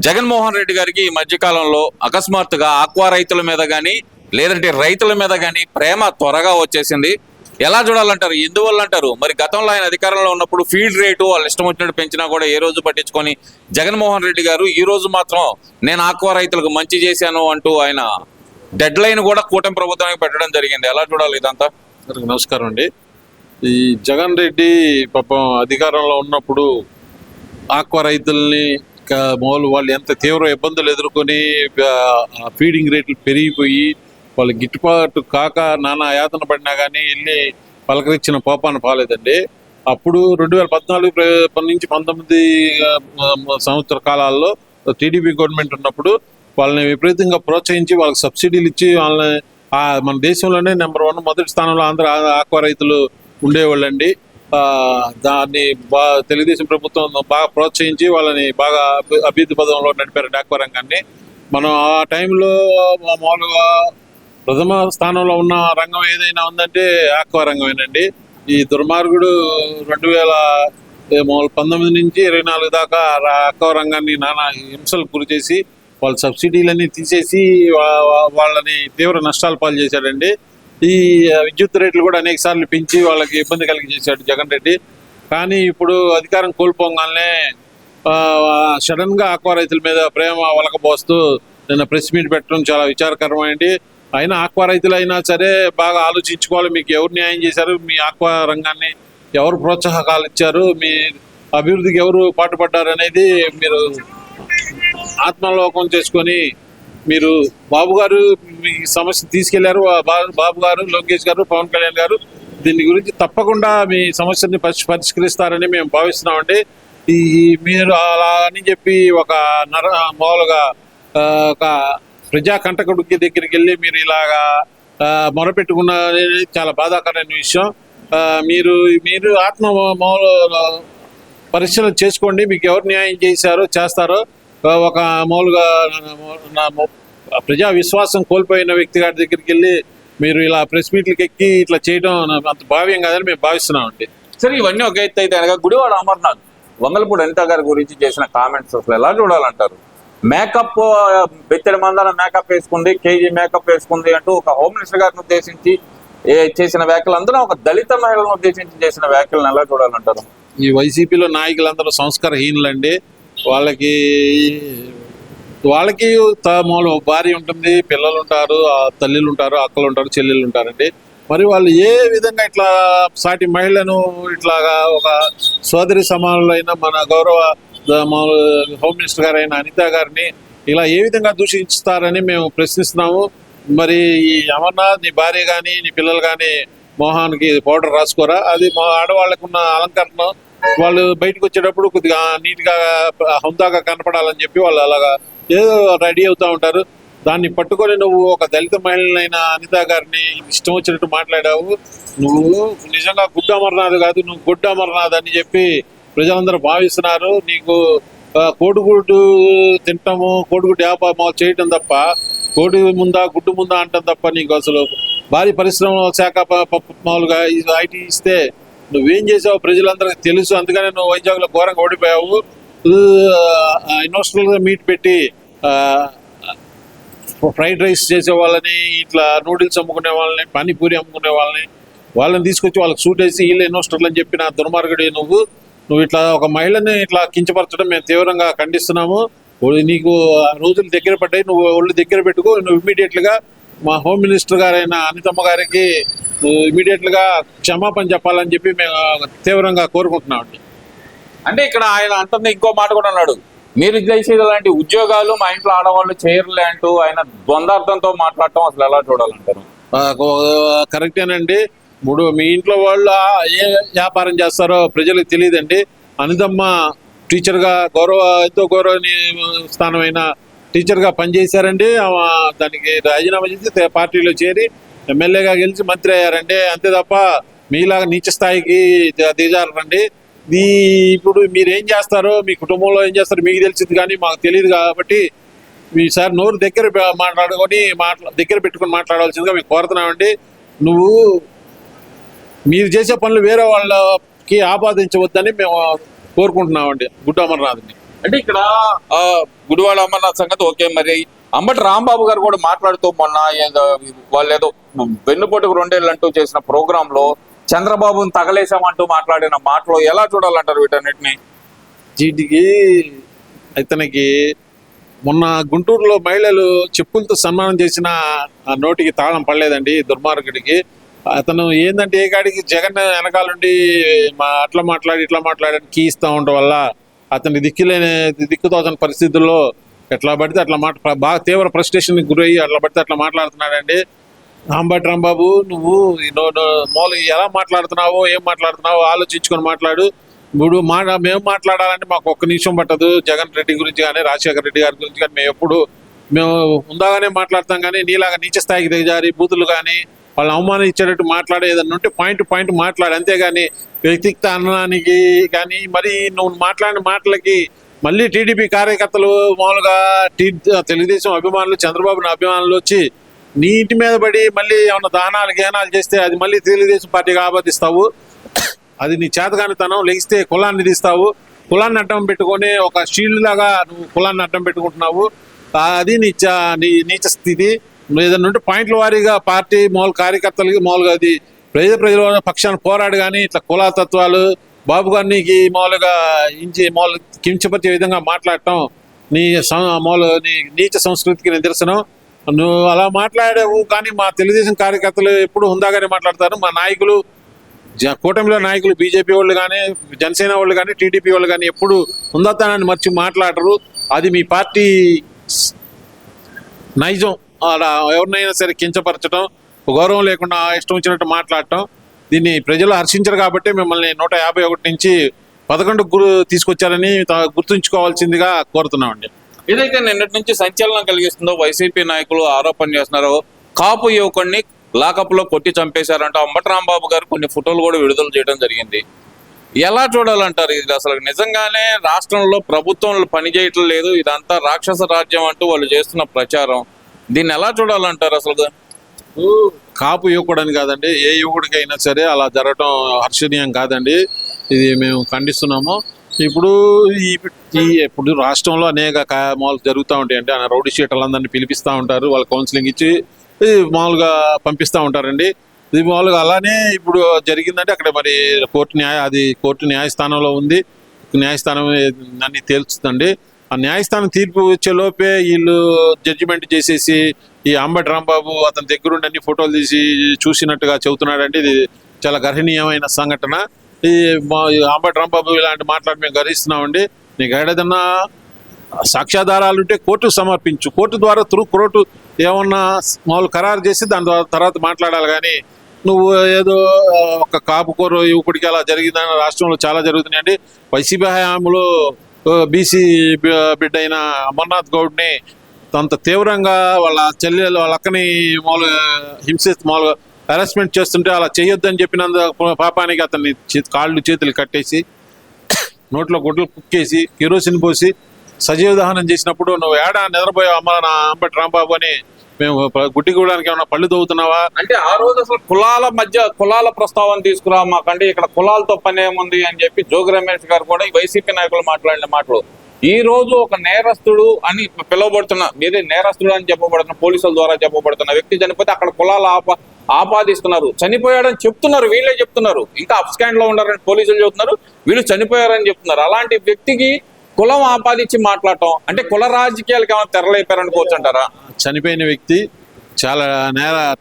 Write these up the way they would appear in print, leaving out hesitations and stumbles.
జగన్మోహన్ రెడ్డి గారికి ఈ మధ్యకాలంలో అకస్మాత్తుగా ఆక్వా రైతుల మీద కానీ లేదంటే రైతుల మీద కానీ ప్రేమ త్వరగా వచ్చేసింది. ఎలా చూడాలంటారు, ఎందువల్ల అంటారు? మరి గతంలో ఆయన అధికారంలో ఉన్నప్పుడు ఫీడ్ రేటు వాళ్ళు ఇష్టం వచ్చినట్టు పెంచినా కూడా ఏ రోజు పట్టించుకొని జగన్మోహన్ రెడ్డి గారు ఈ రోజు మాత్రం నేను ఆక్వా రైతులకు మంచి చేశాను అంటూ ఆయన డెడ్ లైన్ కూడా కూటమి ప్రభుత్వానికి పెట్టడం జరిగింది. ఎలా చూడాలి ఇదంతా? నమస్కారం అండి. ఈ జగన్ రెడ్డి పాపం అధికారంలో ఉన్నప్పుడు ఆక్వా రైతుల్ని వాళ్ళు ఎంత తీవ్ర ఇబ్బందులు ఎదుర్కొని ఫీడింగ్ రేట్లు పెరిగిపోయి వాళ్ళు గిట్టుబాటు కాక నానా యాతన పడినా కానీ వెళ్ళి పలకరించిన పాపాన పాలేదండి. అప్పుడు 2014 నుంచి 19 సంవత్సర కాలాల్లో టీడీపీ గవర్నమెంట్ ఉన్నప్పుడు వాళ్ళని విపరీతంగా ప్రోత్సహించి వాళ్ళకి సబ్సిడీలు ఇచ్చి వాళ్ళని మన దేశంలోనే నెంబర్ 1 మొదటి స్థానంలో ఆంధ్ర ఆక్వా రైతులు ఉండేవాళ్ళండి. దాన్ని తెలుగుదేశం ప్రభుత్వం బాగా ప్రోత్సహించి వాళ్ళని బాగా అభివృద్ధి పదంలో నడిపారు ఆక్వా రంగాన్ని. మనం ఆ టైంలో మామూలుగా ప్రథమ స్థానంలో ఉన్న రంగం ఏదైనా ఉందంటే ఆక్వా రంగమేనండి. ఈ దుర్మార్గుడు 2019 నుంచి 24 దాకా ఆక్వా రంగాన్ని నానా హింసలకు గురి చేసి వాళ్ళ సబ్సిడీలన్నీ తీసేసి వాళ్ళని తీవ్ర నష్టాలు పాలు చేశాడండి. ఈ విద్యుత్ రేట్లు కూడా అనేక సార్లు పెంచి వాళ్ళకి ఇబ్బంది కలిగి చేశాడు జగన్ రెడ్డి. కానీ ఇప్పుడు అధికారం కోల్పోగానే సడన్ గా ఆక్వా రైతుల మీద ప్రేమ వలకపోస్తూ నిన్న ప్రెస్ మీట్ పెట్టడం చాలా విచారకరమైంది. అయినా ఆక్వా రైతులు అయినా సరే బాగా ఆలోచించుకోవాలి. మీకు ఎవరు న్యాయం చేశారు, మీ ఆక్వా రంగాన్ని ఎవరు ప్రోత్సాహకాలు ఇచ్చారు, మీ అభివృద్ధికి ఎవరు పాటుపడ్డారు అనేది మీరు ఆత్మలోకం చేసుకొని మీరు బాబు గారు మీ సమస్య తీసుకెళ్లారు. బాబు గారు, లోకేష్ గారు, పవన్ కళ్యాణ్ గారు దీని గురించి తప్పకుండా మీ సమస్యని పరిష్కరిస్తారని మేము భావిస్తున్నామండి. మీరు అలా అని చెప్పి ఒక మామూలుగా ఒక ప్రజా కంటకుడికి దగ్గరికి వెళ్ళి మీరు ఇలాగా మొరపెట్టుకున్న చాలా బాధాకరమైన విషయం. మీరు ఆత్మ పరిశీలన చేసుకోండి. మీకు ఎవరు న్యాయం చేస్తారో ఒక మామూలుగా ప్రజా విశ్వాసం కోల్పోయిన వ్యక్తి గారి దగ్గరికి వెళ్ళి మీరు ఇలా ప్రెస్ మీట్లకి ఎక్కి ఇట్లా చేయడం అంత భావ్యం కాదని మేము భావిస్తున్నామండి. సరే, ఇవన్నీ ఒక ఎత్తు అయితే అనగా గుడివాడ అమర్నాథ్ వంగలపూడి అనిత గారి గురించి చేసిన కామెంట్స్ అసలు ఎలా చూడాలంటారు? మేకప్ బెత్తడి మందాన మేకప్ వేసుకుంది, కేజీ మేకప్ వేసుకుంది అంటూ ఒక హోమ్ మినిస్టర్ గారిని ఉద్దేశించి చేసిన వ్యాఖ్యలు, అందులో ఒక దళిత మహిళలను ఉద్దేశించి చేసిన వ్యాఖ్యలను ఎలా చూడాలంటారు? ఈ వైసీపీలో నాయకులందరూ సంస్కారహీనులండి. వాళ్ళకి మామూలు భార్య ఉంటుంది, పిల్లలు ఉంటారు, తల్లిలు ఉంటారు, అక్కలు ఉంటారు, చెల్లెళ్ళు ఉంటారండి. మరి వాళ్ళు ఏ విధంగా ఇట్లా సాటి మహిళను ఇట్లాగా ఒక సోదరి సమానులైన మన గౌరవ హోమ్ మినిస్టర్ గారైన అనిత గారిని ఇలా ఏ విధంగా దూషిస్తారని మేము ప్రశ్నిస్తున్నాము. మరి ఈ అమర్నాథ్ నీ భార్య కానీ నీ పిల్లలు కానీ మోహాన్కి పౌడర్ రాసుకోరా? అది మా ఆడవాళ్ళకు ఉన్న అలంకరణ. వాళ్ళు బయటకు వచ్చేటప్పుడు కొద్దిగా నీట్గా హుందాగా కనపడాలని చెప్పి వాళ్ళు అలాగా ఏదో రెడీ అవుతూ ఉంటారు. దాన్ని పట్టుకొని నువ్వు ఒక దళిత మహిళనైన అనిత గారిని ఇష్టం వచ్చినట్టు మాట్లాడావు. నువ్వు నిజంగా గుడ్డు అమర్నాథ్ కాదు, నువ్వు గుడ్డు అమర్నాథ్ అని చెప్పి ప్రజలందరూ భావిస్తున్నారు. నీకు కోడిగుడ్డు తింటాము, కోడిగుడ్డు వ్యాపారం చేయటం తప్ప, కోడి ముందా గుడ్డు ముందా అంటాం తప్ప నీకు అసలు భారీ పరిశ్రమ శాఖ మామూలుగా ఐటీ ఇస్తే నువ్వేం చేసావు ప్రజలందరికీ తెలుసు. అందుకనే నువ్వు వైజాగ్లో ఘోరంగా ఓడిపోయావు. ఇన్వెస్టర్లుగా మీట్ పెట్టి ఫ్రైడ్ రైస్ చేసే వాళ్ళని, ఇట్లా నూడిల్స్ అమ్ముకునే వాళ్ళని, పానీపూరి అమ్ముకునే వాళ్ళని తీసుకొచ్చి వాళ్ళకి సూట్ వేసి వీళ్ళు ఇన్వెస్టర్లు అని చెప్పిన దుర్మార్గుడి నువ్వు ఇట్లా ఒక మహిళని ఇట్లా కించపరచడం మేము తీవ్రంగా ఖండిస్తున్నాము. నీకు రోజులు దగ్గర పడ్డాయి, నువ్వు ఒళ్ళు దగ్గర పెట్టుకో. నువ్వు ఇమీడియట్గా మా హోమ్ మినిస్టర్ గారైన అనితమ్మ గారికి ఇమీడియట్గా క్షమాపణ చెప్పాలని చెప్పి మేము తీవ్రంగా కోరుకుంటున్నామండి. అంటే ఇక్కడ ఆయన అంటుంది ఇంకో మాట కూడా అన్నాడు, మీరు చేసేది అలాంటి ఉద్యోగాలు మా ఇంట్లో ఆడవాళ్ళు చేయరులే అంటూ ఆయన ద్వందార్థంతో మాట్లాడటం అసలు ఎలా చూడాలంటారు? కరెక్టేనండి. ఇప్పుడు మీ ఇంట్లో వాళ్ళు ఏ వ్యాపారం చేస్తారో ప్రజలకు తెలియదండి. అనితమ్మ టీచర్గా ఎంతో గౌరవనీయ స్థానమైన టీచర్గా పనిచేశారండి. దానికి రాజీనామా చేసి పార్టీలో చేరి ఎమ్మెల్యేగా గెలిచి మంత్రి అయ్యారండి. అంతే తప్ప మీలాగా నీచ స్థాయికి దిగజారండి. ఇప్పుడు మీరు ఏం చేస్తారో, మీ కుటుంబంలో ఏం చేస్తారో మీకు తెలిసింది కానీ మాకు తెలియదు. కాబట్టి ఈసారి నోరు దగ్గర దగ్గర పెట్టుకుని మాట్లాడాల్సిందిగా మేము కోరుతున్నామండి. మీరు చేసే పనులు వేరే వాళ్ళకి ఆపాదించవద్దని మేము కోరుకుంటున్నామండి గుడ్డు అమర్నాథ్ని. అంటే ఇక్కడ ఆ, గుడివాడ అమర్నాథ్ సంగతి ఓకే, మరి అంబటి రాంబాబు గారు కూడా మాట్లాడుతూ మొన్న వాళ్ళు ఏదో వెన్నుపోటుకు 2 ఏళ్ళు అంటూ చేసిన ప్రోగ్రామ్ లో చంద్రబాబుని తగలేసామంటూ మాట్లాడిన మాటలు ఎలా చూడాలంటారు వీటన్నిటిని? వీటికి ఇతనికి మొన్న గుంటూరులో మహిళలు చెప్పులతో సన్మానం చేసిన ఆ నోటికి తాళం పడలేదండి దుర్మార్గుడికి. అతను ఏంటంటే ఏ కాడికి జగన్ వెనకాలండి అట్లా మాట్లాడి ఇట్లా మాట్లాడని కీ ఇస్తూ ఉండడం వల్ల అతని దిక్కుతోచని పరిస్థితుల్లో ఎట్లా పడితే అట్లా బాగా తీవ్ర ఫ్రస్ట్రేషన్ గురయ్యి అట్లా పడితే అట్లా మాట్లాడుతున్నాడండి. అంబటి రాంబాబు నువ్వు మామూలు ఎలా మాట్లాడుతున్నావో ఏం మాట్లాడుతున్నావో ఆలోచించుకొని మాట్లాడు. ఇప్పుడు మేము మాట్లాడాలంటే మాకు ఒక్క నిమిషం పట్టదు. జగన్ రెడ్డి గురించి కానీ రాజశేఖర రెడ్డి గారి గురించి కానీ మేము ఉందాగానే మాట్లాడతాం, కానీ నీలాగా నీచ స్థాయికి దిగజారి బూతులు కానీ వాళ్ళని అవమానించేటట్టు మాట్లాడే ఏదన్నా ఉంటే పాయింట్ మాట్లాడు, అంతేగాని వ్యక్తిగత అన్నానికి కానీ మరి నువ్వు మాట్లాడిన మాటలకి మళ్ళీ టీడీపీ కార్యకర్తలు మామూలుగా తెలుగుదేశం అభిమానులు చంద్రబాబు అభిమానులు వచ్చి నీ ఇంటి మీద పడి మళ్ళీ ఏమన్నా దానాలు గేనాలు చేస్తే అది మళ్ళీ తెలుగుదేశం పార్టీకి ఆపాదిస్తావు. అది నీ చేతగానితనం. లెగిస్తే కులాన్ని తీస్తావు, కులాన్ని అడ్డం పెట్టుకొని ఒక షీల్డ్ లాగా నువ్వు కులాన్ని అడ్డం పెట్టుకుంటున్నావు. అది నీచ స్థితి. ఏదన్నా ఉంటే పాయింట్ల వారీగా పార్టీ మామూలు కార్యకర్తలకి మామూలుగా అది ప్రజల పక్షాన్ని పోరాడు, కానీ ఇట్లా కుల తత్వాలు బాబు గారికి మామూలుగా మామూలు కించపరిచే విధంగా మాట్లాడటం నీ నీచ సంస్కృతికి నిదర్శనం. నువ్వు అలా మాట్లాడావు, కానీ మా తెలుగుదేశం కార్యకర్తలు ఎప్పుడు హుందాగానే మాట్లాడతారు. మా నాయకులు కూటమిలో నాయకులు బీజేపీ వాళ్ళు కానీ జనసేన వాళ్ళు కానీ టీడీపీ వాళ్ళు కానీ ఎప్పుడు హుందాతనాన్ని మర్చి మాట్లాడరు. అది మీ పార్టీ నైజం. అలా ఎవరినైనా సరే కించపరచడం, గౌరవం లేకుండా ఇష్టం వచ్చినట్టు మాట్లాడటం, దీన్ని ప్రజలు హర్షించరు కాబట్టి మిమ్మల్ని 151 నుంచి 11 తీసుకొచ్చారని గుర్తుంచుకోవాల్సిందిగా కోరుతున్నామండి. ఏదైతే నిన్నటి నుంచి సంచలనం కలిగిస్తుందో వైసీపీ నాయకులు ఆరోపణ చేస్తున్నారు, కాపు యువకుడిని లాకప్ లో కొట్టి చంపేశారంట. అంబటి రాంబాబు గారు కొన్ని ఫోటోలు కూడా విడుదల చేయడం జరిగింది. ఎలా చూడాలంటారు ఇది? అసలు నిజంగానే రాష్ట్రంలో ప్రభుత్వం పనిచేయటం లేదు, ఇదంతా రాక్షస రాజ్యం అంటూ వాళ్ళు చేస్తున్న ప్రచారం, దీన్ని ఎలా చూడాలంటారు అసలు? కాపు యువకుడు అని కాదండి, ఏ యువకుడికైనా సరే అలా జరగటం హర్షణీయం కాదండి. ఇది మేము ఖండిస్తున్నాము. ఇప్పుడు రాష్ట్రంలో అనేక మామూలు జరుగుతూ ఉంటాయండి. రౌడీ షీటర్లందరినీ పిలిపిస్తూ ఉంటారు, వాళ్ళు కౌన్సిలింగ్ ఇచ్చి మామూలుగా పంపిస్తూ ఉంటారండి. ఇది మామూలుగా అలానే ఇప్పుడు జరిగిందంటే అక్కడ మరి కోర్టు న్యాయస్థానంలో ఉంది. న్యాయస్థానం అన్ని తేల్చుతుందండి. ఆ న్యాయస్థానం తీర్పు వచ్చే లోపే వీళ్ళు జడ్జిమెంట్ చేసేసి ఈ అంబటి రాంబాబు అతని దగ్గరుండి అన్ని ఫోటోలు తీసి చూసినట్టుగా చెబుతున్నాడండి. ఇది చాలా గర్హనీయమైన సంఘటన. ఈ అంబటి రాంబాబు ఇలాంటి మాట్లాడి మేము గర్హిస్తున్నామండి. నీకు ఏదైనా సాక్ష్యాధారాలు ఉంటే కోర్టుకు సమర్పించు, కోర్టు ద్వారా కోర్టు ఏమన్నా మామూలు ఖరారు చేసి దాని తర్వాత మాట్లాడాలి. కానీ నువ్వు ఏదో ఒక కాపుకోరు యువకుడికి అలా జరిగిందని రాష్ట్రంలో చాలా జరుగుతున్నాయండి. వైసీపీ హయాంలో బీసీ బిడ్డ అయిన అమర్నాథ్ గౌడ్ని అంత తీవ్రంగా వాళ్ళ అక్కని మామూలుగా మామూలుగా హెరాస్మెంట్ చేస్తుంటే అలా చేయొద్దని చెప్పినందు పాపానికి అతన్ని కాళ్ళు చేతులు కట్టేసి నోట్లో గుడ్లు కుక్కేసి కిరోసిన్ పోసి సజీవ దహనం చేసినప్పుడు నువ్వు ఏడా నిద్రపోయావు అంబటి రాంబాబు అని మేము గుడ్డిగూడానికి ఏమన్నా పళ్ళు తవ్వుతున్నావా అంటే? ఆ రోజు అసలు కులాల ప్రస్తావన తీసుకురా మాకంటే ఇక్కడ కులాలతో పని ఏముంది అని చెప్పి జోగి రమేష్ గారు కూడా ఈ వైసీపీ నాయకులు మాట్లాడిన మాటలు. ఈ రోజు ఒక నేరస్తుడు అని పిలువబడుతున్న, మీరే నేరస్తుడు అని చెప్పబడుతున్న పోలీసుల ద్వారా చెప్పబడుతున్న వ్యక్తి చనిపోతే అక్కడ కులాలు ఆపాదిస్తున్నారు. చనిపోయాడని చెప్తున్నారు, వీళ్ళే చెప్తున్నారు. ఇంకా అప్ స్కాండ్ లో ఉన్నారని పోలీసులు చెప్తున్నారు, వీళ్ళు చనిపోయారని చెప్తున్నారు. అలాంటి వ్యక్తికి కులం ఆపాదించి మాట్లాడటం అంటే కుల రాజకీయాలకు ఏమైనా తెరలేపారనుకోవచ్చు అంటారా? చనిపోయిన వ్యక్తి చాలా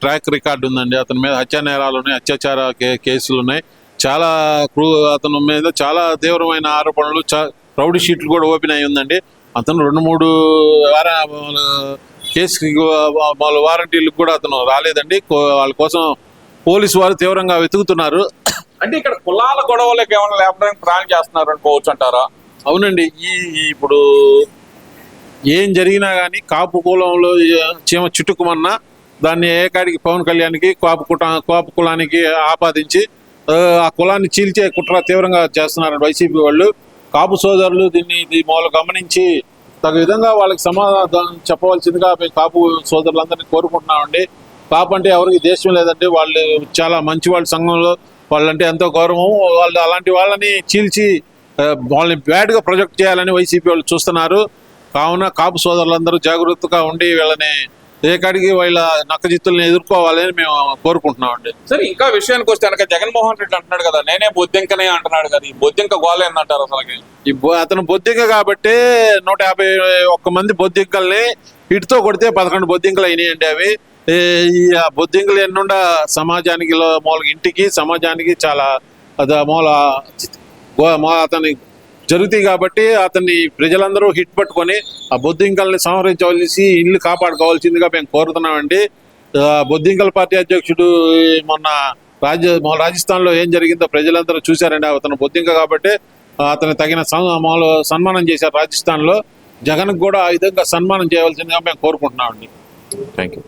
ట్రాక్ రికార్డు ఉందండి. అతని మీద హత్యా నేరాలు ఉన్నాయి, అత్యాచార కేసులు ఉన్నాయి. చాలా అతని మీద చాలా తీవ్రమైన ఆరోపణలు, రౌడీ షీట్లు కూడా ఓపెన్ అయి ఉందండి. అతను 2-3 కేసు వారంటీలకు కూడా అతను రాలేదండి. వాళ్ళ కోసం పోలీసు వారు తీవ్రంగా వెతుకుతున్నారు. అంటే ఇక్కడ కులాల గొడవలకు ఏమైనా లేపడానికి ప్లాన్ చేస్తున్నారు అనుకోవచ్చు అంటారా? అవునండి. ఇప్పుడు ఏం జరిగినా కానీ కాపు కులంలో చీమ చుట్టుకుమన్నా దాన్ని ఏకాడికి పవన్ కళ్యాణ్కి కాపు కులానికి ఆపాదించి ఆ కులాన్ని చీల్చే కుట్ర తీవ్రంగా చేస్తున్నారు వైసీపీ వాళ్ళు. కాపు సోదరులు దీన్ని మామూలు గమనించి తగు విధంగా వాళ్ళకి సమాధానం చెప్పవలసిందిగా మేము కాపు సోదరులందరినీ కోరుకుంటున్నామండి. కాపు అంటే ఎవరికి దేశం లేదండి, వాళ్ళు చాలా మంచి వాళ్ళ సంఘంలో వాళ్ళంటే ఎంతో గౌరవం. వాళ్ళు అలాంటి వాళ్ళని చీల్చి వాళ్ళని బ్యాడ్గా ప్రొజెక్ట్ చేయాలని వైసీపీ వాళ్ళు చూస్తున్నారు. కావున కాపు సోదరులందరూ జాగ్రత్తగా ఉండి వీళ్ళని ఏకాడికి వాళ్ళ నక్కజిత్తుల్ని ఎదుర్కోవాలని మేము కోరుకుంటున్నామండి. సరే, ఇంకా విషయానికి వస్తే కనుక జగన్మోహన్ రెడ్డి అంటున్నాడు కదా, నేనే బొద్దింకనే అంటున్నాడు కదా, ఈ బొద్దింక గోల ఏందంటారు అసలు? అతను బొద్దింక కాబట్టి 151 మంది బొద్దింకల్ని ఇటుతో కొడితే 11 బొద్దింకలు అయినాయండి. అవి ఈ బొద్దింకలు ఎన్నుండా సమాజానికి మూల ఇంటికి సమాజానికి చాలా అతని జరుగుతాయి కాబట్టి అతన్ని ప్రజలందరూ హిట్ పట్టుకొని ఆ బొద్దింకల్ని సంహరించవలసి ఇల్లు కాపాడుకోవాల్సిందిగా మేము కోరుతున్నామండి. బొద్దింకల పార్టీ అధ్యక్షుడు మొన్న రాజస్థాన్లో ఏం జరిగిందో ప్రజలందరూ చూశారండి. అతను బొద్దింక కాబట్టి అతను తగిన సన్మానం చేశారు రాజస్థాన్లో. జగన్కి కూడా ఆ విధంగా సన్మానం చేయవలసిందిగా మేము కోరుకుంటున్నామండి. Thank you.